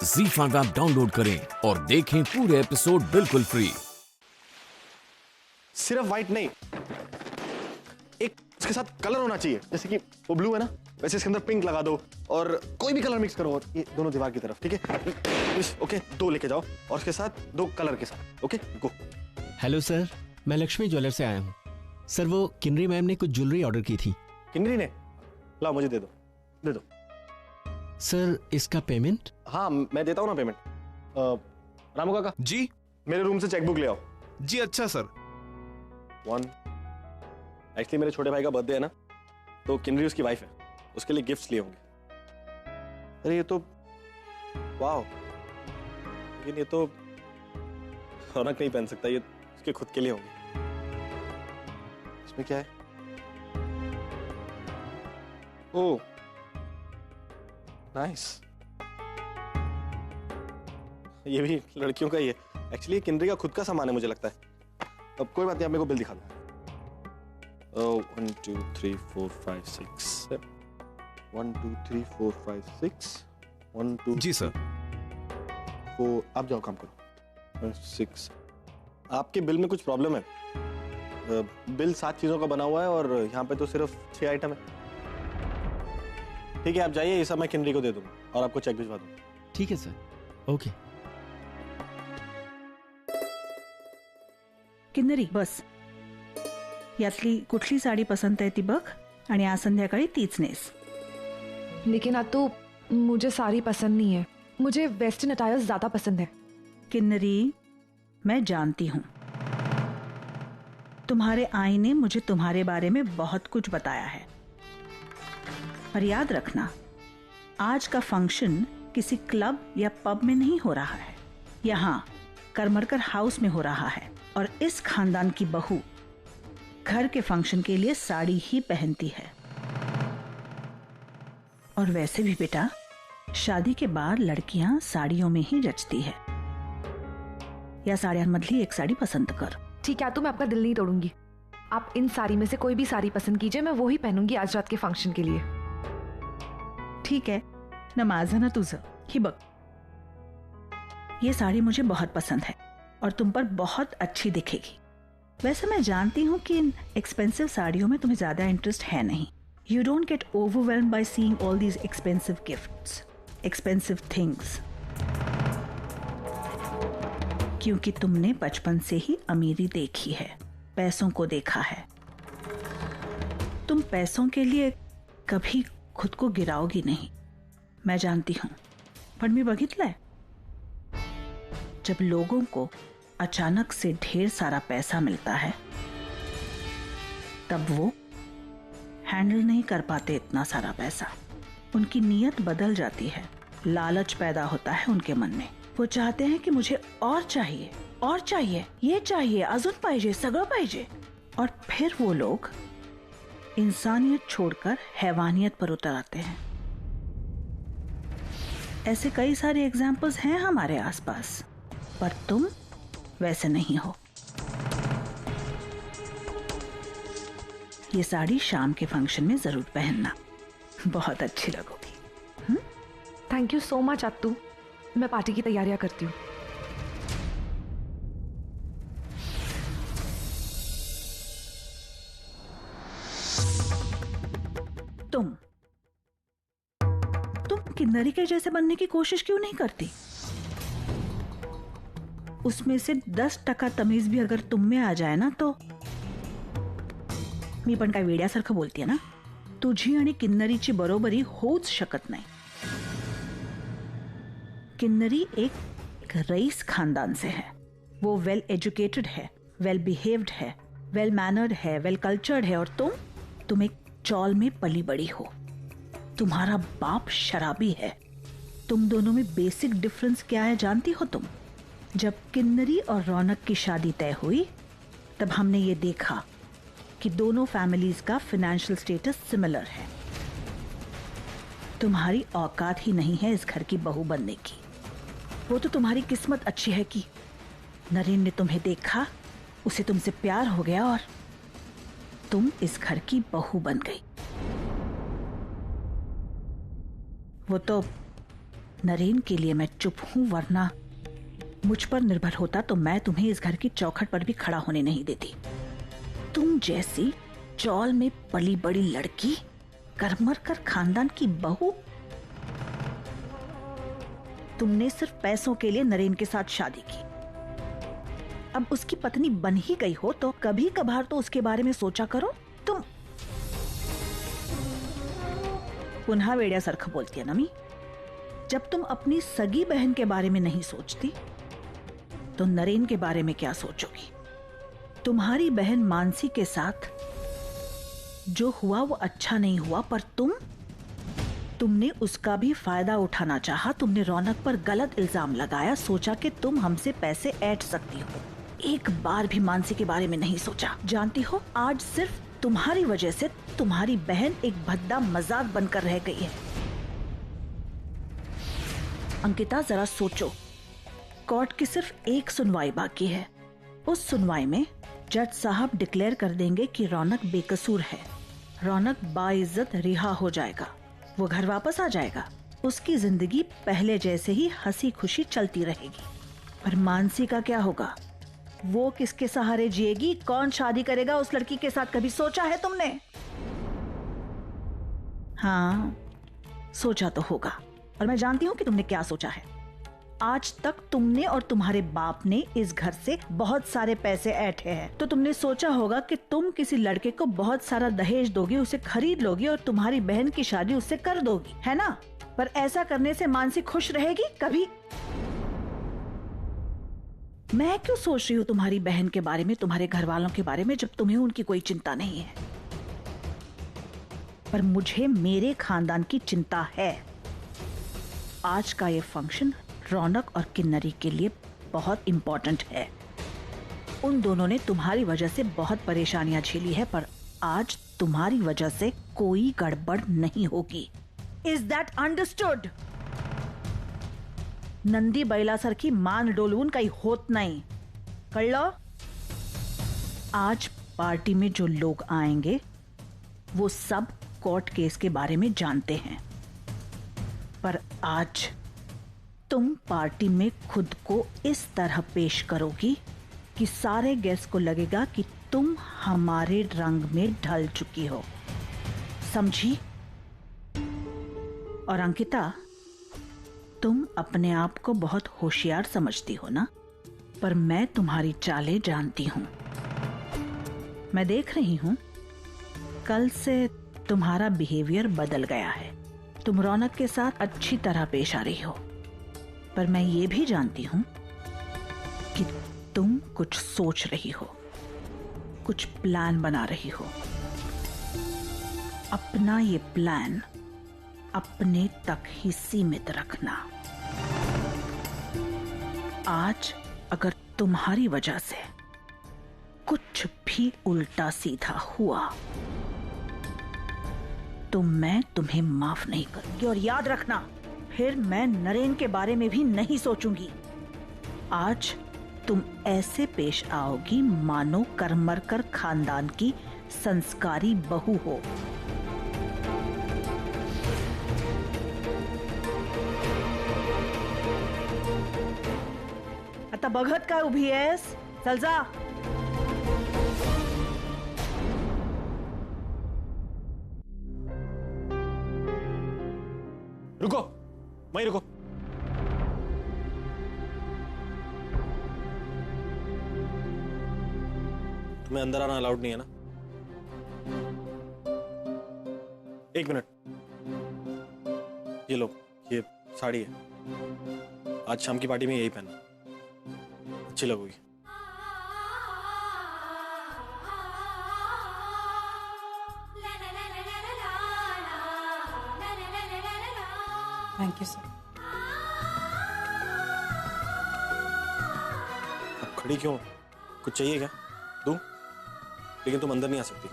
ZEE5 app download करें और देखें पूरे एपिसोड बिल्कुल फ्री। सिर्फ व्हाइट नहीं, एक इसके साथ कलर होना चाहिए। जैसे कि वो ब्लू है ना, वैसे इसके अंदर पिंक लगा दो और कोई भी कलर मिक्स करो और ये दोनों दीवार की तरफ, ठीक है? ओके, दो लेके जाओ और उसके साथ दो कलर के साथ। ओके, गो। हेलो सर, मैं लक्ष्मी ज्वेलर से आया हूँ। सर, वो किन्नरी मैम ने कुछ ज्वेलरी ऑर्डर की थी। किन्नरी ने? लाओ मुझे दे दो, दे दो। सर, इसका पेमेंट? हाँ, मैं देता हूँ ना पेमेंट। रामू काका जी। मेरे रूम से चेकबुक ले आओ। जी अच्छा सर। एक्चुअली मेरे छोटे भाई का बर्थडे है ना, तो किन्नरी उसकी वाइफ है, उसके लिए गिफ्ट्स लिए होंगे। अरे ये तो वाह, लेकिन ये तो रौनक नहीं पहन सकता, ये उसके खुद के लिए होंगे। इसमें क्या है? ओह नाइस, ये भी लड़कियों का ही है। एक्चुअली किन्नरी का खुद का सामान है मुझे लगता है। अब कोई बात नहीं, आप मेरे को बिल दिखा दो। 1 2 3 4 5 6 1 2 3 4 5 6 1 2 जी सर। 4। आप जाओ, काम करो। 6। आपके बिल में कुछ प्रॉब्लम है। बिल 7 चीजों का बना हुआ है और यहाँ पे तो सिर्फ 6 आइटम है। ठीक है, आप जाइए, ये सब मैं किन्नरी को दे दूंगा और आपको चेक भिजवा दूंगा। ठीक है सर, ओके। किन्नरी, बस यातली कुठली साडी पसंत आहे ती बघ आणि आज संध्याकाळी तीच नेस। लेकिन आज तो मुझे साड़ी पसंद नहीं है, मुझे वेस्टर्न अटायर ज्यादा पसंद है। किन्नरी, मैं जानती हूँ तुम्हारे आई ने मुझे तुम्हारे बारे में बहुत कुछ बताया है, पर याद रखना, आज का फंक्शन किसी क्लब या पब में नहीं हो रहा है, यहाँ करमरकर हाउस में हो रहा है और इस खानदान की बहू घर के फंक्शन के लिए साड़ी ही पहनती है। और वैसे भी बेटा, शादी के बाद लड़कियां साड़ियों में ही जचती है। या साड्यांमधली एक साड़ी पसंद कर। ठीक है, तो मैं आपका दिल नहीं तोड़ूंगी। आप इन साड़ी में से कोई भी साड़ी पसंद कीजिए, मैं वही पहनूंगी आज रात के फंक्शन के लिए। ठीक है न, माझं ना तुझं। ही बघ, ये साड़ी मुझे बहुत पसंद है और तुम पर बहुत अच्छी दिखेगी। वैसे मैं जानती हूँ कि इन एक्सपेंसिव साड़ियों में तुम्हें ज्यादा इंटरेस्ट है नहीं। You don't get overwhelmed by seeing all these expensive gifts, expensive things, क्योंकि तुमने बचपन से ही अमीरी देखी है, पैसों को देखा है। तुम पैसों के लिए कभी खुद को गिराओगी नहीं, मैं जानती हूं। पण मी बघितलंय, जब लोगों को अचानक से ढेर सारा पैसा मिलता है तब वो हैंडल नहीं कर पाते इतना सारा पैसा। उनकी नीयत बदल जाती है, लालच पैदा होता है उनके मन में। वो चाहते हैं कि मुझे और चाहिए, और चाहिए, ये चाहिए, अजून पाहिजे, सगळं पाहिजे। और फिर वो लोग इंसानियत छोड़कर हैवानियत पर उतर आते हैं। ऐसे कई सारे एग्जाम्पल्स हैं हमारे आसपास, पर तुम वैसे नहीं हो। ये साड़ी शाम के फंक्शन में जरूर पहनना, बहुत अच्छी लगोगी। थैंक यू सो मच अत्तू, मैं पार्टी की तैयारियां करती हूँ। तुम किन्नरी के जैसे बनने की कोशिश क्यों नहीं करती? उसमें से 10% तमीज भी अगर तुम में आ जाए ना, तो मी पण काय वेड्यासारखं बोलतेय ना, तुझी आणि किन्नरीची बरोबरी होऊच शकत नाही। किन्नरी एक रईस खानदान से है, वो वेल एजुकेटेड है, वेल बिहेव्ड है, वेल मैनर्ड है, वेल कल्चर्ड है, और तुम एक चौल में पली बड़ी हो। तुम्हारा बाप शराबी है। तुम दोनों में बेसिक डिफरेंस क्या है जानती हो तुम? जब किन्नरी और रौनक की शादी तय हुई तब हमने ये देखा कि दोनों फैमिलीज का फाइनेंशियल स्टेटस सिमिलर है। तुम्हारी औकात ही नहीं है इस घर की बहू बनने की। वो तो तुम्हारी किस्मत अच्छी है कि नरेन ने तुम्हें देखा, उसे तुमसे प्यार हो गया और तुम इस घर की बहू बन गई। वो तो नरेन के लिए मैं चुप हूं, वरना मुझ पर निर्भर होता तो मैं तुम्हें इस घर की चौखट पर भी खड़ा होने नहीं देती। तुम जैसी चौल में पली बड़ी लड़की, करमर कर खानदान की बहू, तुमने सिर्फ पैसों के लिए नरेन के साथ शादी की। अब उसकी पत्नी बन ही गई हो तो कभी कभार तो उसके बारे में सोचा करो। तुम पुनः वेड़िया सरख बोलती है नमी। जब तुम अपनी सगी बहन के बारे में नहीं सोचती तो नरेन के बारे में क्या सोचोगी? तुम्हारी बहन मानसी के साथ जो हुआ वो अच्छा नहीं हुआ, पर तुमने उसका भी फायदा उठाना चाहा। तुमने रौनक पर गलत इल्जाम लगाया, सोचा कि तुम हमसे पैसे ऐंठ सकती हो। एक बार भी मानसी के बारे में नहीं सोचा। जानती हो, आज सिर्फ तुम्हारी वजह से तुम्हारी बहन एक भद्दा मजाक बनकर रह गई है। अंकिता, जरा सोचो, कोर्ट की सिर्फ एक सुनवाई बाकी है। उस सुनवाई में जज साहब डिक्लेयर कर देंगे कि रौनक बेकसूर है। रौनक बाइज्जत रिहा हो जाएगा, वो घर वापस आ जाएगा, उसकी जिंदगी पहले जैसे ही हंसी खुशी चलती रहेगी। पर मानसी का क्या होगा? वो किसके सहारे जिएगी? कौन शादी करेगा उस लड़की के साथ? कभी सोचा है तुमने? हाँ, सोचा तो होगा, और मैं जानती हूं कि तुमने क्या सोचा है। आज तक तुमने और तुम्हारे बाप ने इस घर से बहुत सारे पैसे ऐंठे हैं, तो तुमने सोचा होगा कि तुम किसी लड़के को बहुत सारा दहेज दोगी, उसे खरीद लोगी और तुम्हारी बहन की शादी उससे कर दोगी, है ना? पर ऐसा करने से मानसी खुश रहेगी? कभी। मैं क्यों सोच रही हूँ तुम्हारी बहन के बारे में, तुम्हारे घर वालों के बारे में, जब तुम्हें उनकी कोई चिंता नहीं है? पर मुझे मेरे खानदान की चिंता है। आज का ये फंक्शन रौनक और किन्नरी के लिए बहुत इंपॉर्टेंट है। उन दोनों ने तुम्हारी वजह से बहुत परेशानियां झेली है, पर आज तुम्हारी वजह से कोई गड़बड़ नहीं होगी। Is that understood? नंदी बैला सर की मान डोलून कहीं होत नहीं, कर लो। आज पार्टी में जो लोग आएंगे वो सब कोर्ट केस के बारे में जानते हैं, पर आज तुम पार्टी में खुद को इस तरह पेश करोगी कि सारे गेस्ट को लगेगा कि तुम हमारे रंग में ढल चुकी हो, समझी? और अंकिता, तुम अपने आप को बहुत होशियार समझती हो ना, पर मैं तुम्हारी चालें जानती हूं। मैं देख रही हूं, कल से तुम्हारा बिहेवियर बदल गया है। तुम रौनक के साथ अच्छी तरह पेश आ रही हो, पर मैं ये भी जानती हूं कि तुम कुछ सोच रही हो, कुछ प्लान बना रही हो। अपना ये प्लान अपने तक ही सीमित रखना। आज अगर तुम्हारी वजह से कुछ भी उल्टा सीधा हुआ तो मैं तुम्हें माफ नहीं करूंगी। और याद रखना, फिर मैं नरेन के बारे में भी नहीं सोचूंगी। आज तुम ऐसे पेश आओगी मानो करमरकर खानदान की संस्कारी बहू हो। आता बघत काय उभी आहेस? चल जा। रुको, वहीं रुको। तुम्हें अंदर आना अलाउड नहीं है ना? एक मिनट, ये लो, ये साड़ी है। आज शाम की पार्टी में यही पहनना, अच्छी लगोगी। Thank you sir. अब खड़ी क्यों? कुछ चाहिए क्या? दूं? लेकिन तुम अंदर नहीं आ सकती।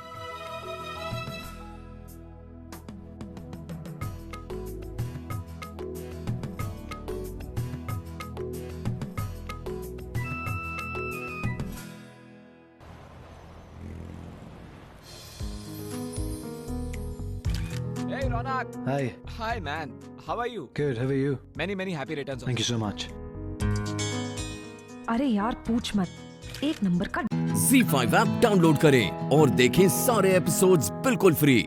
Hey Ronak. Hi. Hi man. How are you? Good, how are you? Many happy returns. Thank you so much. अरे यार पूछ मत, एक नंबर का Z5 ऐप डाउनलोड करें और देखें सारे एपिसोड्स बिल्कुल फ्री।